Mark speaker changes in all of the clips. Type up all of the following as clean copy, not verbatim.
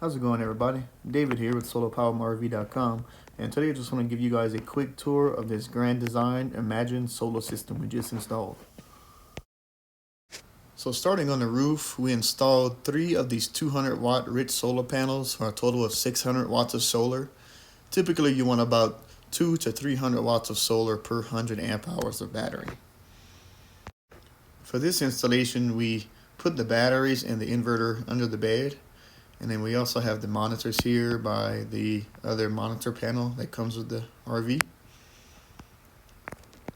Speaker 1: How's it going, everybody? David here with SolarPowerMRV.com, and today I just want to give you guys a quick tour of this Grand Design Imagine solar system we just installed. So starting on the roof, we installed 3 of these 200 watt rich solar panels for a total of 600 watts of solar. Typically you want about 2 to 300 watts of solar per 100 amp hours of battery. For this installation, we put the batteries and the inverter under the bed. And then we also have the monitors here by the other monitor panel that comes with the RV.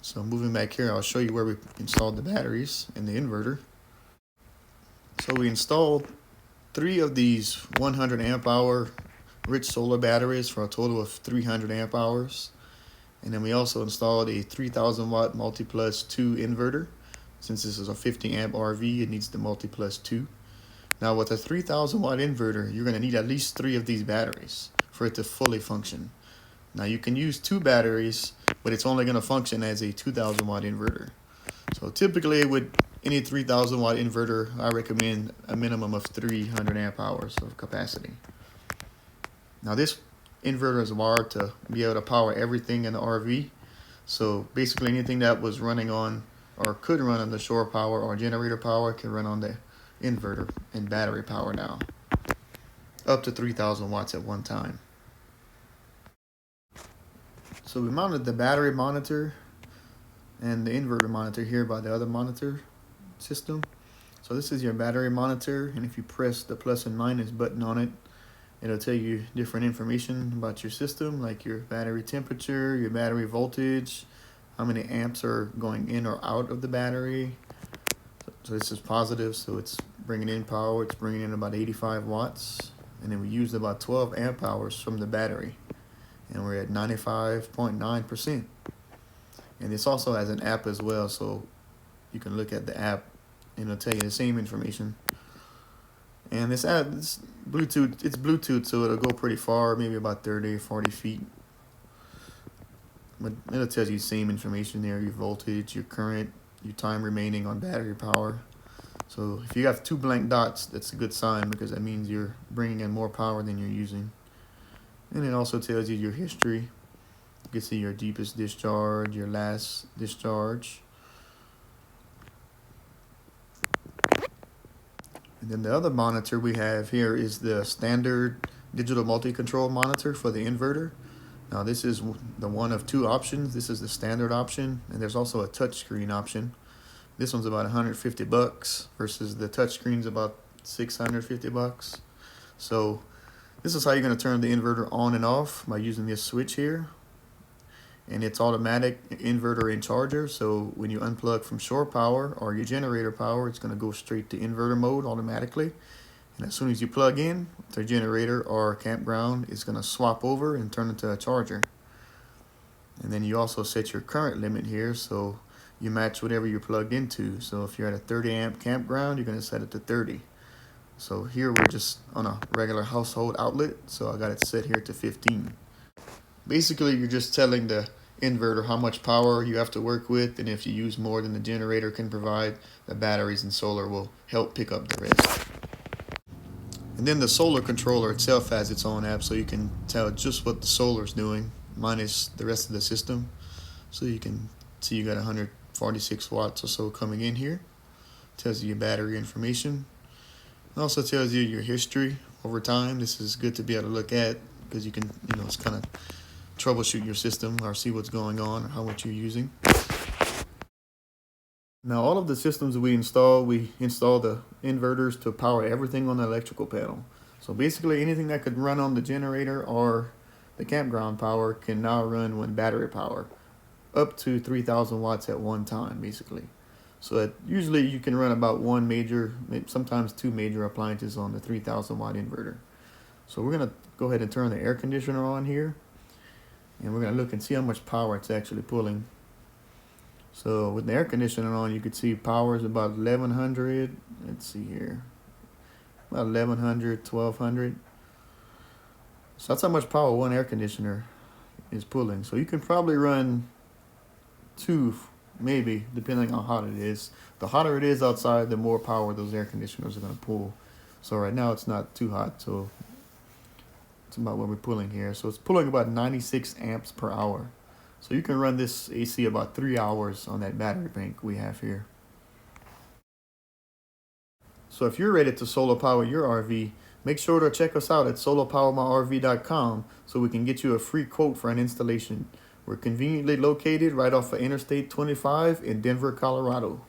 Speaker 1: So moving back here, I'll show you where we installed the batteries and the inverter. So we installed 3 of these 100 amp hour rich solar batteries for a total of 300 amp hours. And then we also installed a 3000 watt multi-plus 2 inverter. Since this is a 50 amp RV, it needs the multi-plus 2. Now with a 3000 watt inverter, you're going to need at least 3 of these batteries for it to fully function. Now you can use 2 batteries, but it's only going to function as a 2000 watt inverter. So typically with any 3000 watt inverter, I recommend a minimum of 300 amp hours of capacity. Now this inverter is wired to be able to power everything in the RV. So basically anything that was running on or could run on the shore power or generator power can run on the inverter and battery power now, up to 3000 watts at one time. So we mounted the battery monitor and the inverter monitor here by the other monitor system. So this is your battery monitor, and if you press the plus and minus button on it, it'll tell you different information about your system, like your battery temperature, your battery voltage, how many amps are going in or out of the battery. So this is positive, so it's bringing in power. It's bringing in about 85 watts. And then we used about 12 amp hours from the battery. And we're at 95.9%. And this also has an app as well, so you can look at the app and it'll tell you the same information. And this app, it's Bluetooth, so it'll go pretty far, maybe about 30 or 40 feet. But it'll tell you the same information there, your voltage, your current, your time remaining on battery power. So if you have 2 blank dots, that's a good sign, because that means you're bringing in more power than you're using. And it also tells you your history. You can see your deepest discharge, your last discharge. And then the other monitor we have here is the standard digital multi-control monitor for the inverter. Now this is the one of 2 options. This is the standard option, and there's also a touchscreen option. This one's about $150 versus the touchscreen's about $650. So this is how you're going to turn the inverter on and off, by using this switch here. And it's automatic inverter and charger, so when you unplug from shore power or your generator power, it's going to go straight to inverter mode automatically. And as soon as you plug in, the generator or campground is going to swap over and turn into a charger. And then you also set your current limit here, so you match whatever you're plugged into. So if you're at a 30 amp campground, you're going to set it to 30. So here we're just on a regular household outlet, so I got it set here to 15. Basically, you're just telling the inverter how much power you have to work with, and if you use more than the generator can provide, the batteries and solar will help pick up the rest. And then the solar controller itself has its own app, so you can tell just what the solar is doing minus the rest of the system. So you can see you got 146 watts or so coming in here. Tells you your battery information. It also tells you your history over time. This is good to be able to look at, because you can, it's kind of troubleshoot your system or see what's going on or how much you're using. Now all of the systems we install the inverters to power everything on the electrical panel. So basically anything that could run on the generator or the campground power can now run on battery power, up to 3000 watts at one time basically. So usually you can run about 1 major, sometimes 2 major appliances on the 3000 watt inverter. So we're going to go ahead and turn the air conditioner on here, and we're going to look and see how much power it's actually pulling. So with the air conditioner on, you can see power is about 1100. Let's see here, about 1100, 1200. So that's how much power one air conditioner is pulling. So you can probably run 2, maybe, depending on how hot it is. The hotter it is outside, the more power those air conditioners are going to pull. So right now it's not too hot, so That's about what we're pulling here. So it's pulling about 96 amps per hour. So you can run this AC about 3 hours on that battery bank we have here. So if you're ready to solar power your RV, make sure to check us out at solarpowermyrv.com so we can get you a free quote for an installation. We're conveniently located right off of Interstate 25 in Denver, Colorado.